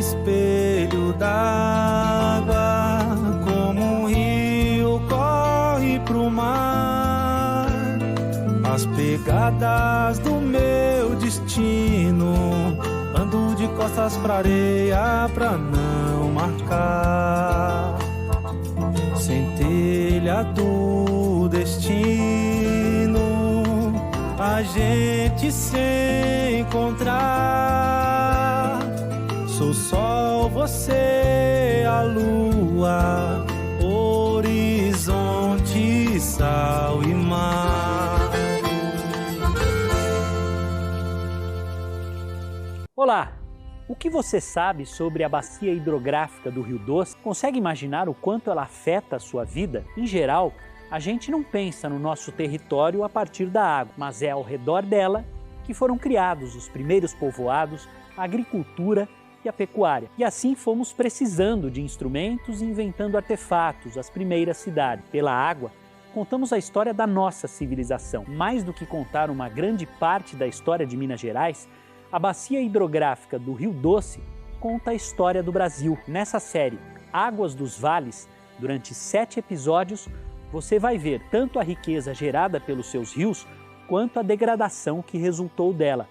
espelho d'água, como um rio corre pro mar. As pegadas do meu destino, ando de costas pra areia pra não marcar. Centelha do destino, a gente se encontrar. Sou sol, você a lua, horizonte, sal e mar. Olá! O que você sabe sobre a bacia hidrográfica do Rio Doce? Consegue imaginar o quanto ela afeta a sua vida? Em geral, a gente não pensa no nosso território a partir da água, mas é ao redor dela que foram criados os primeiros povoados, a agricultura e a pecuária. E assim fomos precisando de instrumentos e inventando artefatos, as primeiras cidades. Pela água, contamos a história da nossa civilização. Mais do que contar uma grande parte da história de Minas Gerais, a bacia hidrográfica do Rio Doce conta a história do Brasil. Nessa série Águas dos Vales, durante 7 episódios, você vai ver tanto a riqueza gerada pelos seus rios, quanto a degradação que resultou dela.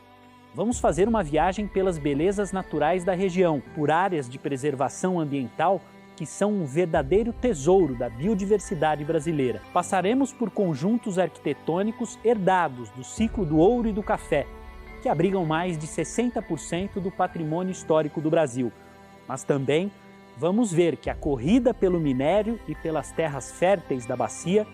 Vamos fazer uma viagem pelas belezas naturais da região, por áreas de preservação ambiental que são um verdadeiro tesouro da biodiversidade brasileira. Passaremos por conjuntos arquitetônicos herdados do ciclo do ouro e do café, que abrigam mais de 60% do patrimônio histórico do Brasil. Mas também vamos ver que a corrida pelo minério e pelas terras férteis da bacia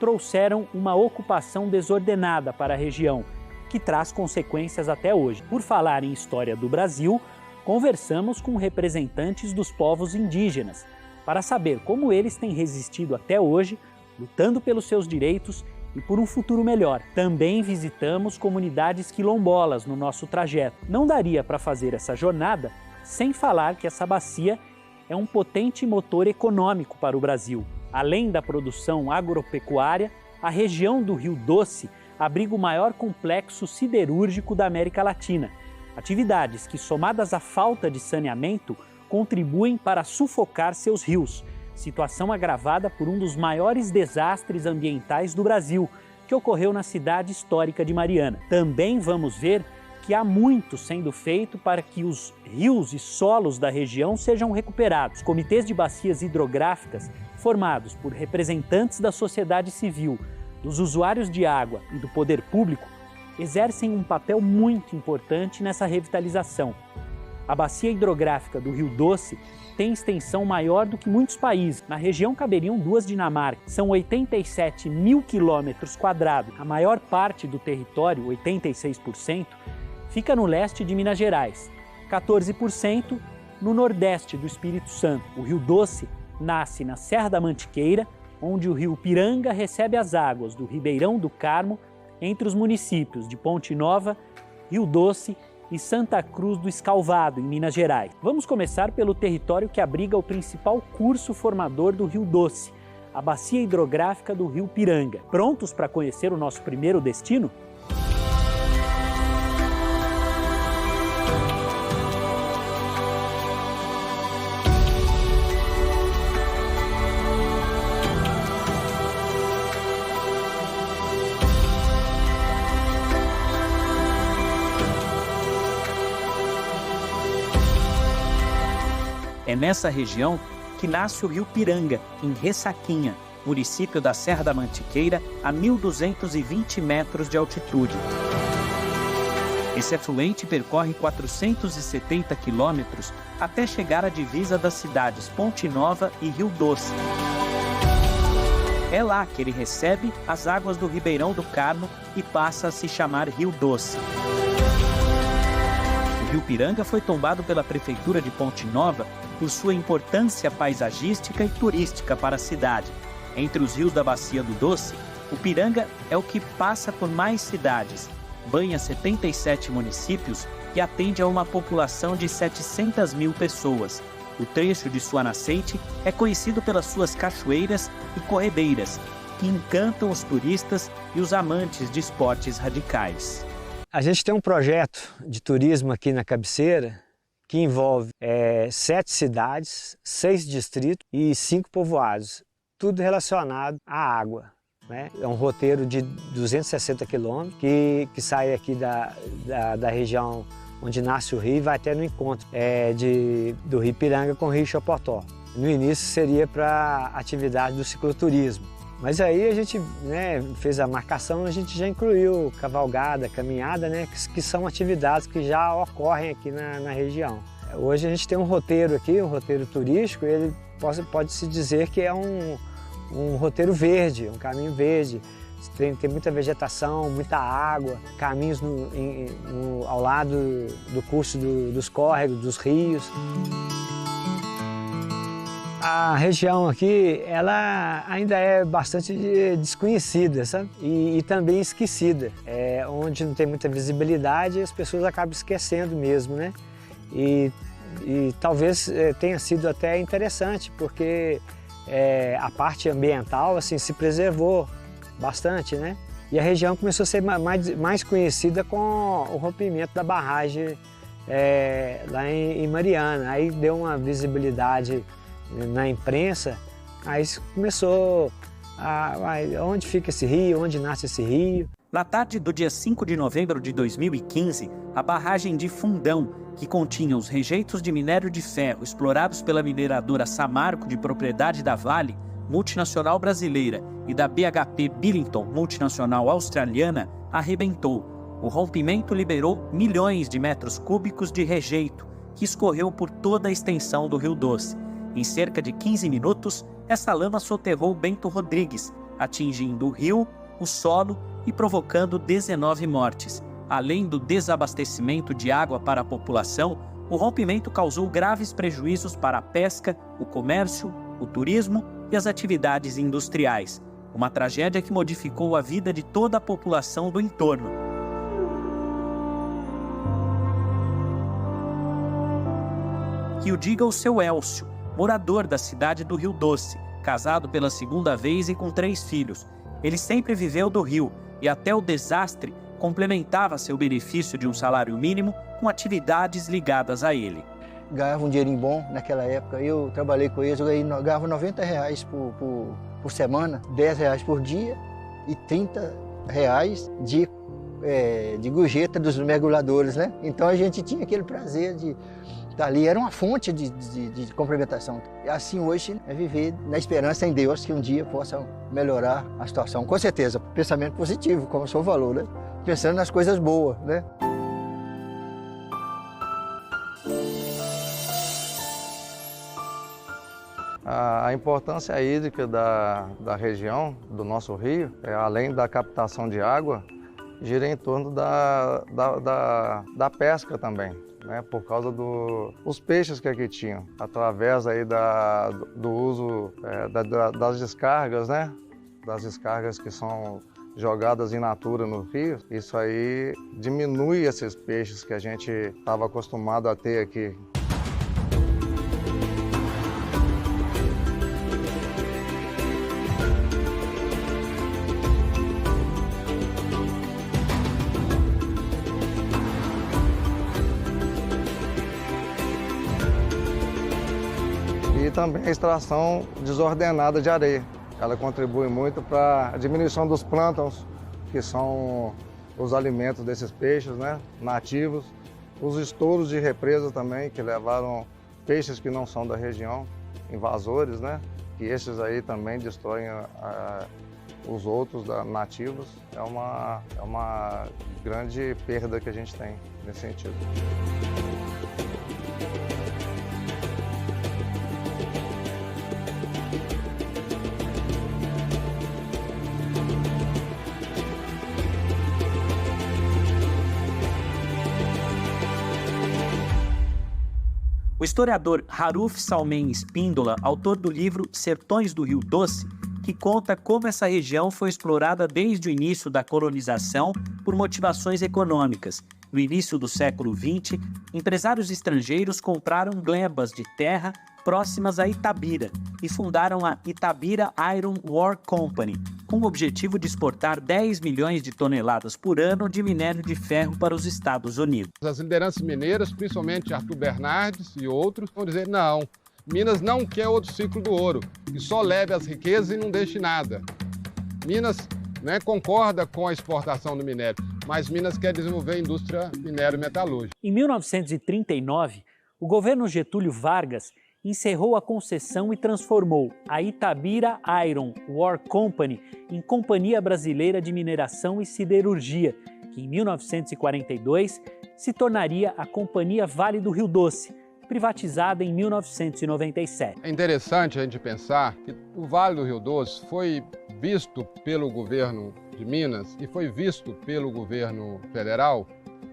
trouxeram uma ocupação desordenada para a região, que traz consequências até hoje. Por falar em história do Brasil, conversamos com representantes dos povos indígenas, para saber como eles têm resistido até hoje, lutando pelos seus direitos e por um futuro melhor. Também visitamos comunidades quilombolas no nosso trajeto. Não daria para fazer essa jornada sem falar que essa bacia é um potente motor econômico para o Brasil. Além da produção agropecuária, a região do Rio Doce abriga o maior complexo siderúrgico da América Latina. Atividades que, somadas à falta de saneamento, contribuem para sufocar seus rios. Situação agravada por um dos maiores desastres ambientais do Brasil, que ocorreu na cidade histórica de Mariana. Também vamos ver que há muito sendo feito para que os rios e solos da região sejam recuperados. Comitês de bacias hidrográficas, formados por representantes da sociedade civil, dos usuários de água e do poder público, exercem um papel muito importante nessa revitalização. A bacia hidrográfica do Rio Doce tem extensão maior do que muitos países. Na região caberiam 2 Dinamarcas. São 87 mil quilômetros quadrados. A maior parte do território, 86%, fica no leste de Minas Gerais, 14% no nordeste do Espírito Santo. O Rio Doce nasce na Serra da Mantiqueira, onde o rio Piranga recebe as águas do Ribeirão do Carmo, entre os municípios de Ponte Nova, Rio Doce e Santa Cruz do Escalvado, em Minas Gerais. Vamos começar pelo território que abriga o principal curso formador do Rio Doce, a bacia hidrográfica do Rio Piranga. Prontos para conhecer o nosso primeiro destino? É nessa região que nasce o Rio Piranga, em Ressaquinha, município da Serra da Mantiqueira, a 1.220 metros de altitude. Esse afluente percorre 470 quilômetros até chegar à divisa das cidades Ponte Nova e Rio Doce. É lá que ele recebe as águas do Ribeirão do Carmo e passa a se chamar Rio Doce. O Rio Piranga foi tombado pela Prefeitura de Ponte Nova por sua importância paisagística e turística para a cidade. Entre os rios da Bacia do Doce, o Piranga é o que passa por mais cidades, banha 77 municípios e atende a uma população de 700 mil pessoas. O trecho de sua nascente é conhecido pelas suas cachoeiras e corredeiras, que encantam os turistas e os amantes de esportes radicais. A gente tem um projeto de turismo aqui na cabeceira que envolve 7 cidades, 6 distritos e 5 povoados, tudo relacionado à água, né? É um roteiro de 260 quilômetros que sai aqui da região onde nasce o rio e vai até no encontro do Rio Ipiranga com o Rio Chapotó. No início seria para atividade do cicloturismo, mas aí a gente, né, fez a marcação, a gente já incluiu cavalgada, caminhada, né, que são atividades que já ocorrem aqui na região. Hoje a gente tem um roteiro aqui, um roteiro turístico, ele pode-se dizer que é um roteiro verde, um caminho verde. Tem muita vegetação, muita água, caminhos ao lado do curso dos córregos, dos rios. A região aqui, ela ainda é bastante desconhecida, sabe? E também esquecida. Onde não tem muita visibilidade, as pessoas acabam esquecendo mesmo, né? E talvez tenha sido até interessante, porque a parte ambiental assim, se preservou bastante, né? E a região começou a ser mais conhecida com o rompimento da barragem lá em Mariana. Aí deu uma visibilidade na imprensa, aí começou onde fica esse rio, onde nasce esse rio. Na tarde do dia 5 de novembro de 2015, a barragem de Fundão, que continha os rejeitos de minério de ferro explorados pela mineradora Samarco, de propriedade da Vale, multinacional brasileira, e da BHP Billiton, multinacional australiana, arrebentou. O rompimento liberou milhões de metros cúbicos de rejeito, que escorreu por toda a extensão do Rio Doce. Em cerca de 15 minutos, essa lama soterrou Bento Rodrigues, atingindo o rio, o solo e provocando 19 mortes. Além do desabastecimento de água para a população, o rompimento causou graves prejuízos para a pesca, o comércio, o turismo e as atividades industriais. Uma tragédia que modificou a vida de toda a população do entorno. Que o diga o seu Elcio, morador da cidade do Rio Doce, casado pela segunda vez e com 3 filhos. Ele sempre viveu do rio e até o desastre complementava seu benefício de um salário mínimo com atividades ligadas a ele. Ganhava um dinheirinho bom naquela época, eu trabalhei com eles, eu ganhava R$90 por semana, R$10 por dia e R$30 de gorjeta dos mergulhadores, né? Então a gente tinha aquele prazer de estar ali, era uma fonte de complementação. E assim hoje é viver na esperança em Deus que um dia possa melhorar a situação, com certeza. Pensamento positivo, como o senhor falou, né? Pensando nas coisas boas, né? A importância hídrica da região, do nosso rio, além da captação de água, gira em torno da pesca também, né? Por causa dos peixes que aqui tinham, através aí do uso das descargas, né? Das descargas que são jogadas in natura no rio. Isso aí diminui esses peixes que a gente estava acostumado a ter aqui. E também a extração desordenada de areia. Ela contribui muito para a diminuição dos plânctons, que são os alimentos desses peixes, né, nativos. Os estouros de represa também, que levaram peixes que não são da região, invasores, né, que esses aí também destroem os outros nativos. É uma grande perda que a gente tem nesse sentido. O historiador Haruf Salmen Espíndola, autor do livro Sertões do Rio Doce, que conta como essa região foi explorada desde o início da colonização por motivações econômicas. No início do século XX, empresários estrangeiros compraram glebas de terra próximas a Itabira e fundaram a Itabira Iron Ore Company, com o objetivo de exportar 10 milhões de toneladas por ano de minério de ferro para os Estados Unidos. As lideranças mineiras, principalmente Arthur Bernardes e outros, vão dizer não, Minas não quer outro ciclo do ouro, que só leve as riquezas e não deixe nada. Minas concorda com a exportação do minério, mas Minas quer desenvolver a indústria minério-metalúrgica. Em 1939, o governo Getúlio Vargas encerrou a concessão e transformou a Itabira Iron Ore Company em Companhia Brasileira de Mineração e Siderurgia, que em 1942 se tornaria a Companhia Vale do Rio Doce, privatizada em 1997. É interessante a gente pensar que o Vale do Rio Doce foi visto pelo governo de Minas e foi visto pelo governo federal,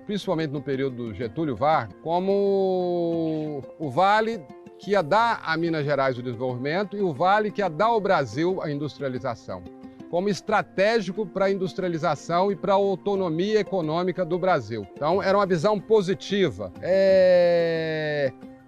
principalmente no período do Getúlio Vargas, como o vale que ia dar a Minas Gerais o desenvolvimento e o vale que ia dar ao Brasil a industrialização, como estratégico para a industrialização e para a autonomia econômica do Brasil. Então, era uma visão positiva,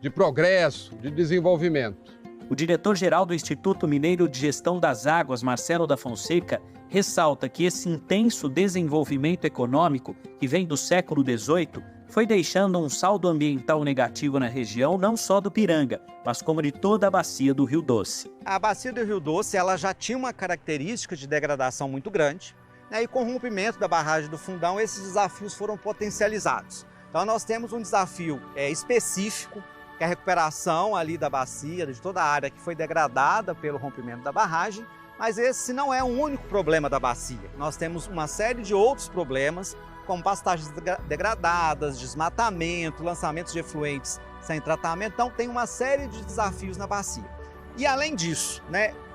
de progresso, de desenvolvimento. O diretor-geral do Instituto Mineiro de Gestão das Águas, Marcelo da Fonseca, ressalta que esse intenso desenvolvimento econômico que vem do século XVIII foi deixando um saldo ambiental negativo na região, não só do Piranga, mas como de toda a bacia do Rio Doce. A bacia do Rio Doce ela já tinha uma característica de degradação muito grande, e com o rompimento da barragem do Fundão, esses desafios foram potencializados. Então nós temos um desafio específico, que é a recuperação ali da bacia, de toda a área que foi degradada pelo rompimento da barragem, mas esse não é o único problema da bacia. Nós temos uma série de outros problemas, como pastagens degradadas, desmatamento, lançamentos de efluentes sem tratamento. Então tem uma série de desafios na bacia. E além disso,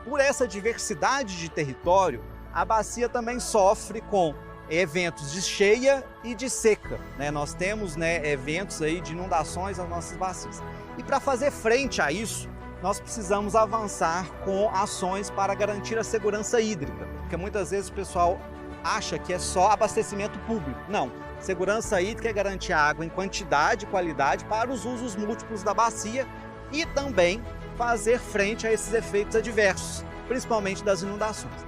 por essa diversidade de território, a bacia também sofre com eventos de cheia e de seca. Nós temos eventos aí de inundações nas nossas bacias. E para fazer frente a isso, nós precisamos avançar com ações para garantir a segurança hídrica, porque muitas vezes o pessoal acha que é só abastecimento público. Não, segurança hídrica é garantir a água em quantidade e qualidade para os usos múltiplos da bacia e também fazer frente a esses efeitos adversos, principalmente das inundações.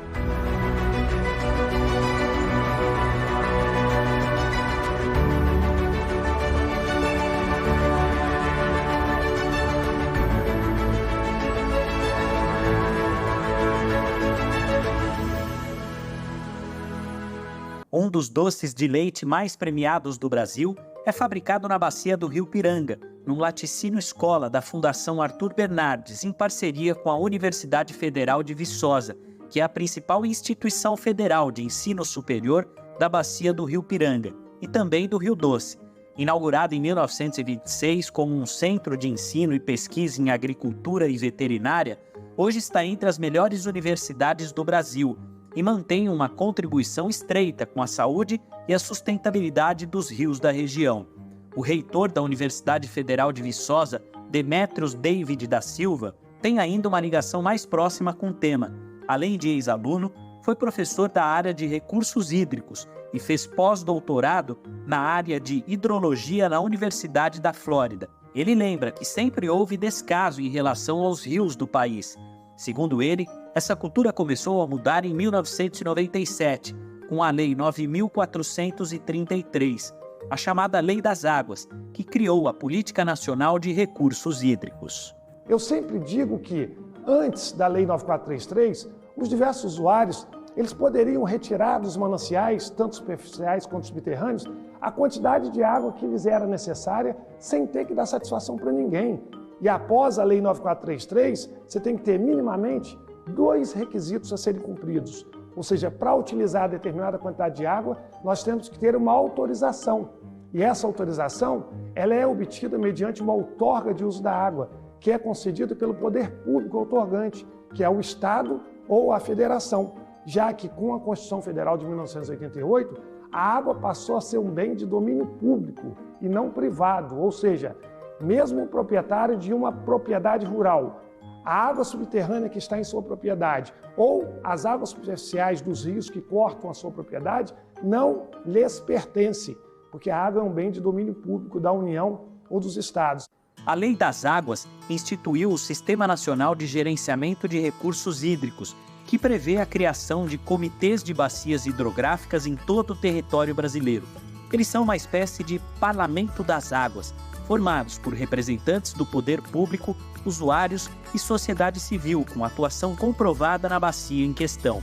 Um dos doces de leite mais premiados do Brasil é fabricado na bacia do Rio Piranga, num laticínio escola da Fundação Arthur Bernardes, em parceria com a Universidade Federal de Viçosa, que é a principal instituição federal de ensino superior da bacia do Rio Piranga e também do Rio Doce. Inaugurado em 1926 como um centro de ensino e pesquisa em agricultura e veterinária, hoje está entre as melhores universidades do Brasil e mantém uma contribuição estreita com a saúde e a sustentabilidade dos rios da região. O reitor da Universidade Federal de Viçosa, Demétrios David da Silva, tem ainda uma ligação mais próxima com o tema. Além de ex-aluno, foi professor da área de recursos hídricos e fez pós-doutorado na área de hidrologia na Universidade da Flórida. Ele lembra que sempre houve descaso em relação aos rios do país. Segundo ele, essa cultura começou a mudar em 1997, com a Lei 9.433, a chamada Lei das Águas, que criou a Política Nacional de Recursos Hídricos. Eu sempre digo que, antes da Lei 9.433, os diversos usuários eles poderiam retirar dos mananciais, tanto superficiais quanto subterrâneos, a quantidade de água que lhes era necessária, sem ter que dar satisfação para ninguém. E após a Lei 9.433, você tem que ter minimamente 2 requisitos a serem cumpridos. Ou seja, para utilizar determinada quantidade de água, nós temos que ter uma autorização. E essa autorização, ela é obtida mediante uma outorga de uso da água, que é concedida pelo poder público outorgante, que é o Estado ou a Federação, já que com a Constituição Federal de 1988, a água passou a ser um bem de domínio público e não privado, ou seja, mesmo o proprietário de uma propriedade rural, a água subterrânea que está em sua propriedade ou as águas superficiais dos rios que cortam a sua propriedade não lhes pertence, porque a água é um bem de domínio público da União ou dos Estados. A Lei das Águas instituiu o Sistema Nacional de Gerenciamento de Recursos Hídricos, que prevê a criação de comitês de bacias hidrográficas em todo o território brasileiro. Eles são uma espécie de parlamento das águas, formados por representantes do poder público, usuários e sociedade civil com atuação comprovada na bacia em questão.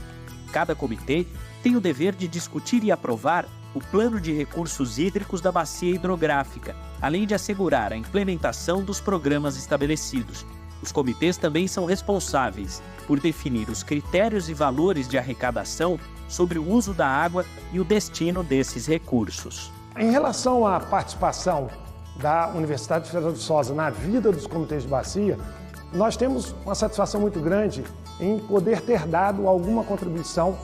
Cada comitê tem o dever de discutir e aprovar o plano de recursos hídricos da bacia hidrográfica, além de assegurar a implementação dos programas estabelecidos. Os comitês também são responsáveis por definir os critérios e valores de arrecadação sobre o uso da água e o destino desses recursos. Em relação à participação da Universidade Federal de Viçosa na vida dos comitês de bacia, nós temos uma satisfação muito grande em poder ter dado alguma contribuição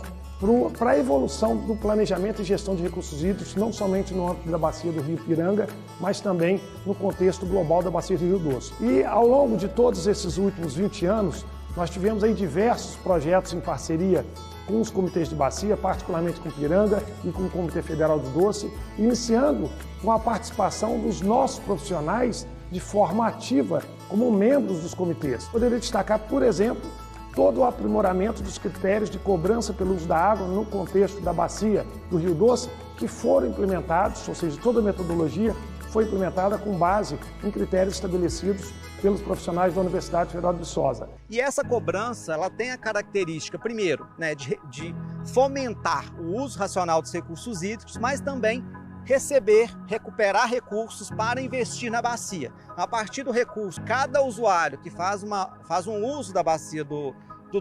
para a evolução do planejamento e gestão de recursos hídricos, não somente no âmbito da bacia do Rio Piranga, mas também no contexto global da bacia do Rio Doce. E ao longo de todos esses últimos 20 anos, nós tivemos aí diversos projetos em parceria com os comitês de bacia, particularmente com Piranga e com o Comitê Federal do Doce, iniciando com a participação dos nossos profissionais de forma ativa como membros dos comitês. Poderia destacar, por exemplo, todo o aprimoramento dos critérios de cobrança pelo uso da água no contexto da bacia do Rio Doce, que foram implementados, ou seja, toda a metodologia foi implementada com base em critérios estabelecidos pelos profissionais da Universidade Federal de Viçosa. E essa cobrança, ela tem a característica, primeiro, de fomentar o uso racional dos recursos hídricos, mas também recuperar recursos para investir na bacia. A partir do recurso, cada usuário que faz um uso da bacia do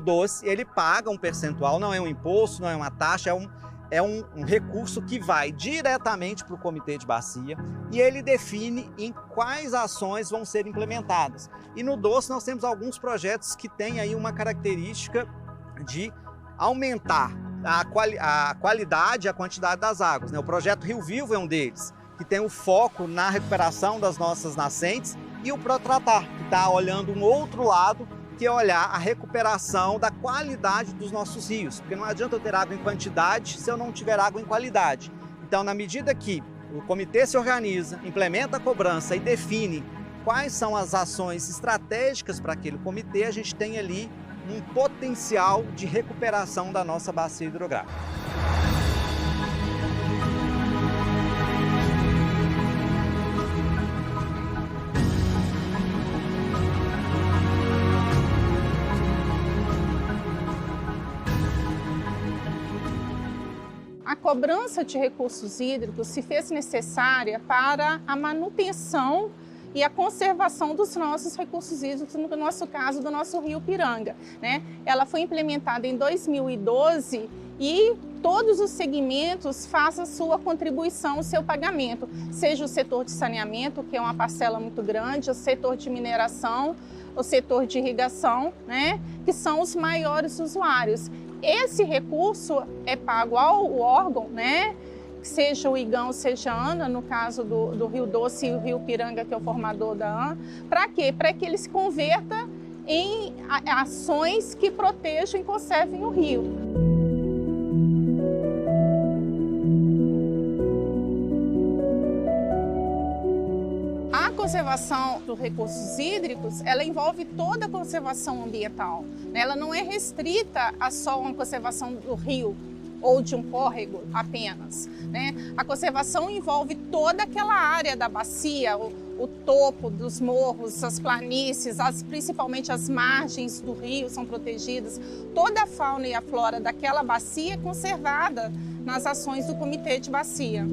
Doce, ele paga um percentual, não é um imposto, não é uma taxa, é um recurso que vai diretamente para o comitê de bacia e ele define em quais ações vão ser implementadas. E no Doce nós temos alguns projetos que têm aí uma característica de aumentar a qualidade e a quantidade das águas, né? O projeto Rio Vivo é um deles, que tem o foco na recuperação das nossas nascentes, e o Protratar, que está olhando um outro lado, que é olhar a recuperação da qualidade dos nossos rios, porque não adianta eu ter água em quantidade se eu não tiver água em qualidade. Então, na medida que o comitê se organiza, implementa a cobrança e define quais são as ações estratégicas para aquele comitê, a gente tem ali um potencial de recuperação da nossa bacia hidrográfica. A cobrança de recursos hídricos se fez necessária para a manutenção e a conservação dos nossos recursos hídricos, no nosso caso, do nosso rio Piranga, né? Ela foi implementada em 2012 e todos os segmentos fazem a sua contribuição, o seu pagamento, seja o setor de saneamento, que é uma parcela muito grande, o setor de mineração, o setor de irrigação, né? Que são os maiores usuários. Esse recurso é pago ao órgão, né? Seja o IGAM, seja a ANA, no caso do Rio Doce e o Rio Piranga, que é o formador da ANA. Para quê? Para que ele se converta em ações que protejam e conservem o rio. A conservação dos recursos hídricos, ela envolve toda a conservação ambiental. Ela não é restrita a só uma conservação do rio ou de um córrego apenas, né? A conservação envolve toda aquela área da bacia, o topo dos morros, as planícies, principalmente as margens do rio são protegidas. Toda a fauna e a flora daquela bacia é conservada nas ações do Comitê de Bacia.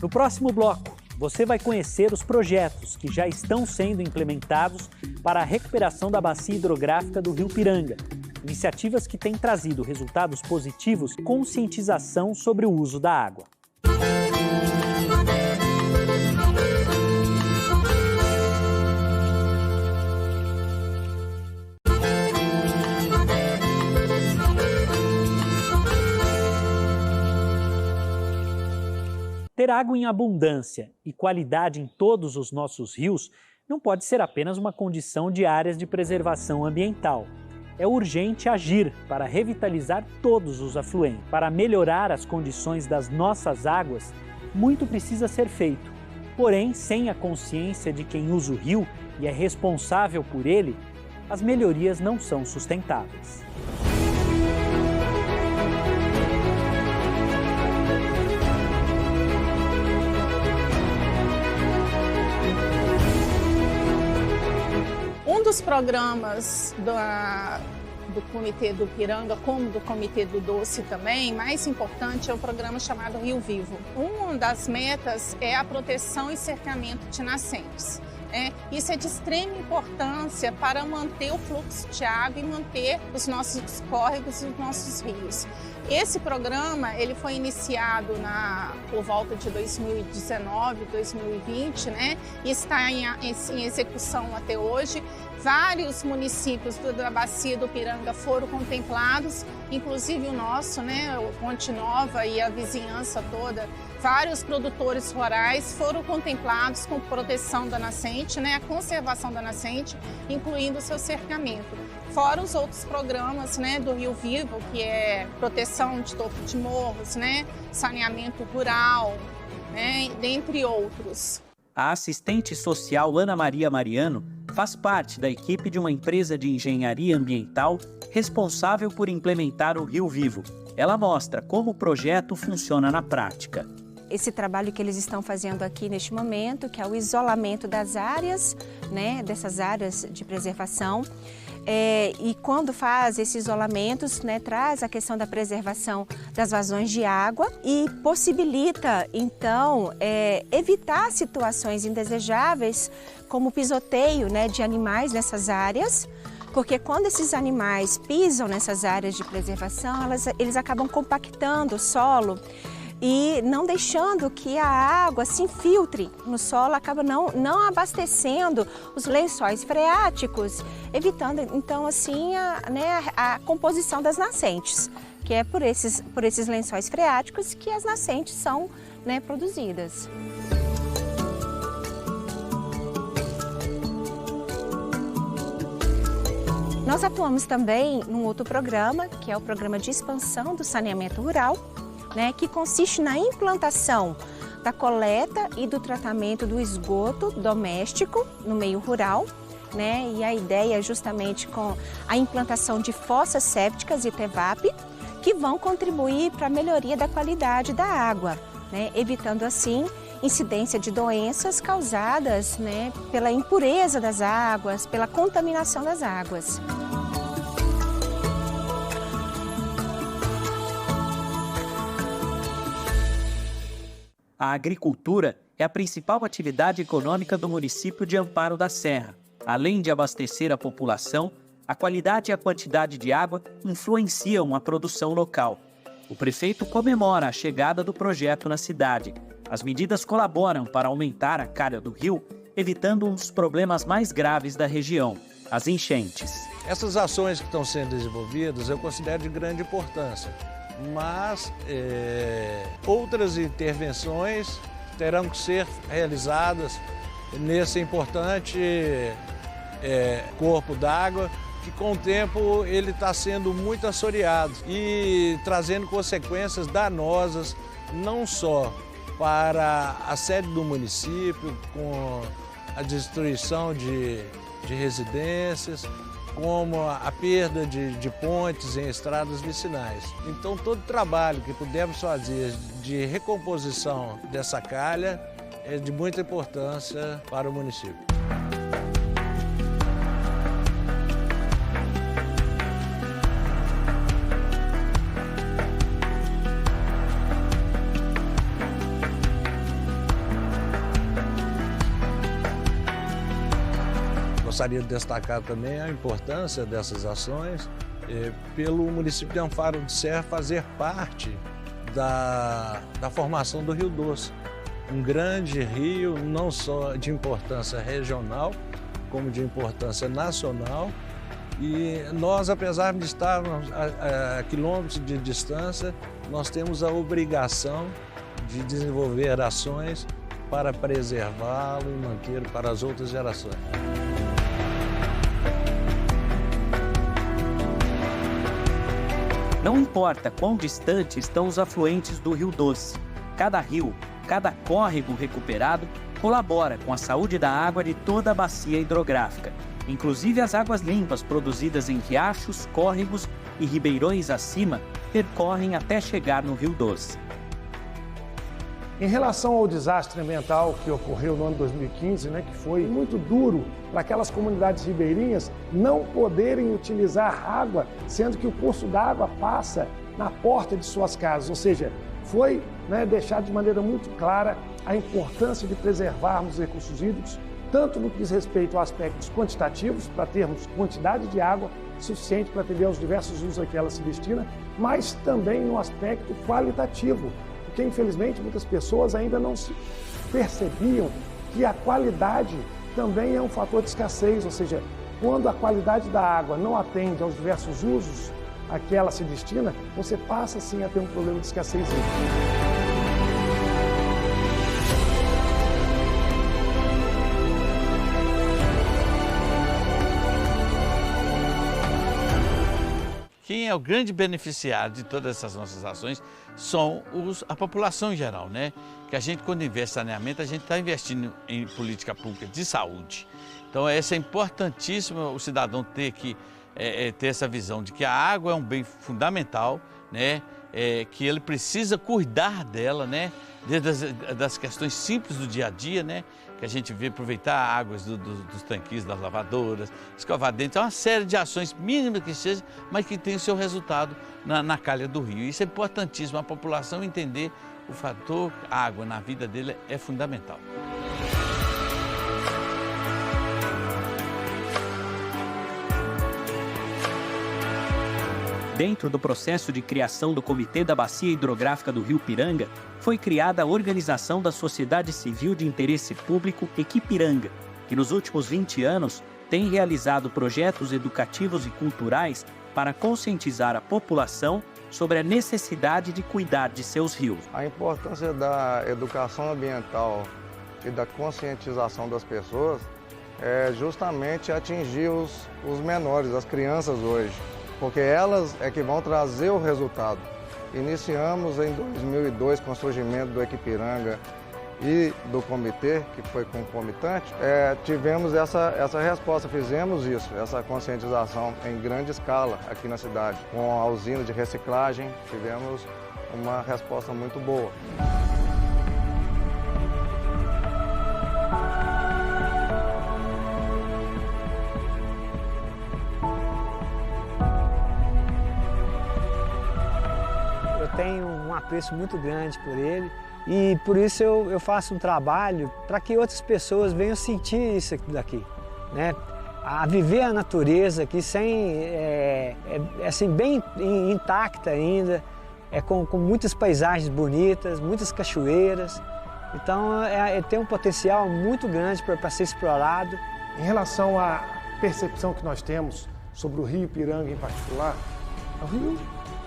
No próximo bloco, você vai conhecer os projetos que já estão sendo implementados para a recuperação da bacia hidrográfica do Rio Piranga. Iniciativas que têm trazido resultados positivos, conscientização sobre o uso da água. Ter água em abundância e qualidade em todos os nossos rios não pode ser apenas uma condição de áreas de preservação ambiental. É urgente agir para revitalizar todos os afluentes. Para melhorar as condições das nossas águas, muito precisa ser feito. Porém, sem a consciência de quem usa o rio e é responsável por ele, as melhorias não são sustentáveis. Um dos programas do Comitê do Ipiranga, como do Comitê do Doce também, mais importante é o programa chamado Rio Vivo. Uma das metas é a proteção e cercamento de nascentes. Isso é de extrema importância para manter o fluxo de água e manter os nossos córregos e os nossos rios. Esse programa ele foi iniciado por volta de 2019, 2020, e está em execução até hoje. Vários municípios da Bacia do Ipiranga foram contemplados, inclusive o nosso, o Ponte Nova e a vizinhança toda. Vários produtores rurais foram contemplados com proteção da nascente, a conservação da nascente, incluindo o seu cercamento. Fora os outros programas do Rio Vivo, que é proteção de topo de morros, saneamento rural, dentre outros. A assistente social Ana Maria Mariano faz parte da equipe de uma empresa de engenharia ambiental responsável por implementar o Rio Vivo. Ela mostra como o projeto funciona na prática. Esse trabalho que eles estão fazendo aqui neste momento, que é o isolamento das áreas, dessas áreas de preservação. E quando faz esses isolamentos, traz a questão da preservação das vazões de água e possibilita, então, evitar situações indesejáveis, como o pisoteio de animais nessas áreas, porque quando esses animais pisam nessas áreas de preservação, eles acabam compactando o solo e não deixando que a água se infiltre no solo, acaba não abastecendo os lençóis freáticos, evitando então assim a composição das nascentes, que é por esses lençóis freáticos que as nascentes são produzidas. Nós atuamos também num outro programa, que é o programa de expansão do saneamento rural, que consiste na implantação da coleta e do tratamento do esgoto doméstico no meio rural, e a ideia é justamente com a implantação de fossas sépticas e TEVAP, que vão contribuir para a melhoria da qualidade da água, evitando assim incidência de doenças causadas pela impureza das águas, pela contaminação das águas. A agricultura é a principal atividade econômica do município de Amparo da Serra. Além de abastecer a população, a qualidade e a quantidade de água influenciam a produção local. O prefeito comemora a chegada do projeto na cidade. As medidas colaboram para aumentar a calha do rio, evitando um dos problemas mais graves da região, as enchentes. Essas ações que estão sendo desenvolvidas eu considero de grande importância. Mas outras intervenções terão que ser realizadas nesse importante corpo d'água, que com o tempo ele está sendo muito assoreado e trazendo consequências danosas, não só para a sede do município, com a destruição de residências, como a perda de pontes em estradas vicinais. Então, todo trabalho que pudermos fazer de recomposição dessa calha é de muita importância para o município. Gostaria de destacar também a importância dessas ações pelo município de Amparo da Serra fazer parte da formação do Rio Doce. Um grande rio, não só de importância regional, como de importância nacional. E nós, apesar de estarmos a quilômetros de distância, nós temos a obrigação de desenvolver ações para preservá-lo e manter para as outras gerações. Não importa quão distante estão os afluentes do Rio Doce, cada rio, cada córrego recuperado colabora com a saúde da água de toda a bacia hidrográfica, inclusive as águas limpas produzidas em riachos, córregos e ribeirões acima percorrem até chegar no Rio Doce. Em relação ao desastre ambiental que ocorreu no ano 2015, que foi muito duro para aquelas comunidades ribeirinhas não poderem utilizar água, sendo que o curso d'água passa na porta de suas casas, ou seja, foi deixado de maneira muito clara a importância de preservarmos os recursos hídricos, tanto no que diz respeito a aspectos quantitativos, para termos quantidade de água suficiente para atender aos diversos usos a que ela se destina, mas também no aspecto qualitativo, porque infelizmente muitas pessoas ainda não se percebiam que a qualidade também é um fator de escassez, ou seja, quando a qualidade da água não atende aos diversos usos a que ela se destina, você passa sim a ter um problema de escassez hídrica. Quem é o grande beneficiário de todas essas nossas ações são a população em geral, né? Que a gente, quando investe em saneamento, a gente está investindo em política pública de saúde. Então, essa é importantíssimo o cidadão ter essa visão de que a água é um bem fundamental, né? Que ele precisa cuidar dela, né? Desde das questões simples do dia a dia, né? Que a gente vê aproveitar águas dos tanques, das lavadoras, escovar dentes, é uma série de ações mínimas que seja, mas que tem o seu resultado na calha do rio. Isso é importantíssimo, a população entender o fator água na vida dele é fundamental. Dentro do processo de criação do Comitê da Bacia Hidrográfica do Rio Piranga, foi criada a Organização da Sociedade Civil de Interesse Público Equipiranga, que nos últimos 20 anos tem realizado projetos educativos e culturais para conscientizar a população sobre a necessidade de cuidar de seus rios. A importância da educação ambiental e da conscientização das pessoas é justamente atingir os menores, as crianças hoje, porque elas é que vão trazer o resultado. Iniciamos em 2002 com o surgimento do Equipiranga e do comitê, que foi concomitante, tivemos essa resposta, fizemos isso, essa conscientização em grande escala aqui na cidade. Com a usina de reciclagem, tivemos uma resposta muito boa. Tenho um apreço muito grande por ele e por isso eu faço um trabalho para que outras pessoas venham sentir isso daqui, né? A viver a natureza aqui assim, bem intacta ainda, com muitas paisagens bonitas, muitas cachoeiras. Então tem um potencial muito grande para ser explorado. Em relação à percepção que nós temos sobre o Rio Piranga em particular, o Rio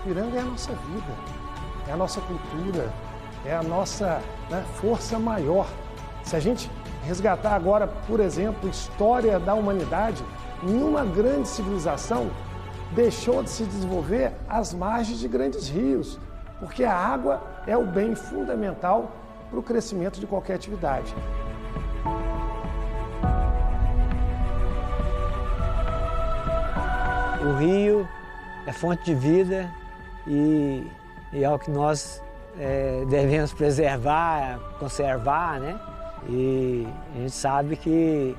Piranga é a nossa vida. É a nossa cultura, é a nossa força maior. Se a gente resgatar agora, por exemplo, a história da humanidade, nenhuma grande civilização deixou de se desenvolver às margens de grandes rios, porque a água é o bem fundamental para o crescimento de qualquer atividade. O rio é fonte de vida e é o que nós devemos preservar, conservar, né? E a gente sabe que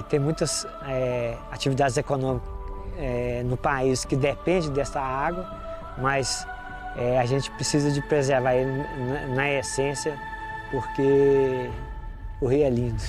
tem muitas atividades econômicas no país que dependem dessa água, mas a gente precisa de preservar ele na essência, porque o rio é lindo.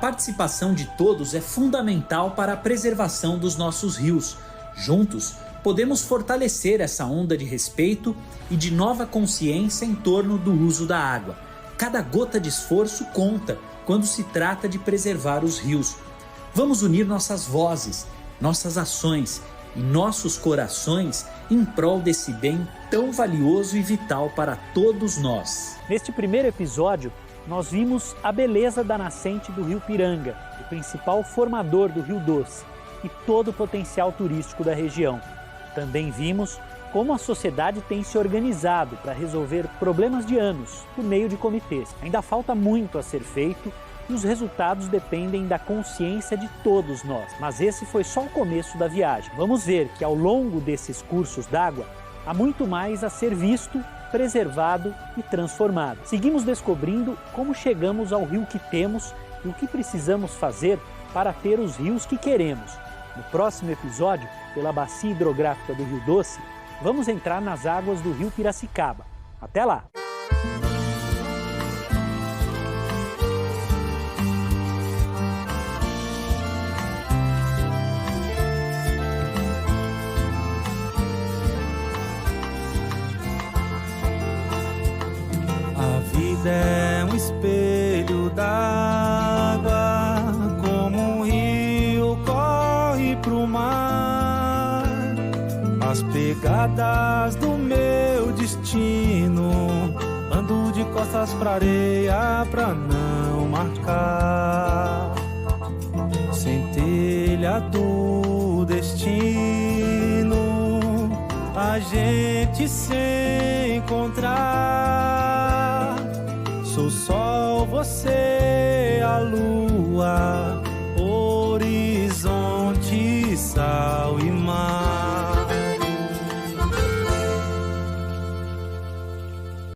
participação de todos é fundamental para a preservação dos nossos rios. Juntos, podemos fortalecer essa onda de respeito e de nova consciência em torno do uso da água. Cada gota de esforço conta quando se trata de preservar os rios. Vamos unir nossas vozes, nossas ações e nossos corações em prol desse bem tão valioso e vital para todos nós. Neste primeiro episódio, nós vimos a beleza da nascente do Rio Piranga, o principal formador do Rio Doce, e todo o potencial turístico da região. Também vimos como a sociedade tem se organizado para resolver problemas de anos por meio de comitês. Ainda falta muito a ser feito e os resultados dependem da consciência de todos nós. Mas esse foi só o começo da viagem. Vamos ver que ao longo desses cursos d'água há muito mais a ser visto, preservado e transformado. Seguimos descobrindo como chegamos ao rio que temos e o que precisamos fazer para ter os rios que queremos. No próximo episódio, pela bacia hidrográfica do Rio Doce, vamos entrar nas águas do Rio Piracicaba. Até lá! A vida é um espelho d'água, como um rio corre pro mar. As pegadas do meu destino, ando de costas pra areia pra não marcar. Centelha do destino, a gente se encontrar. Sou sol, você a lua, horizonte e sal.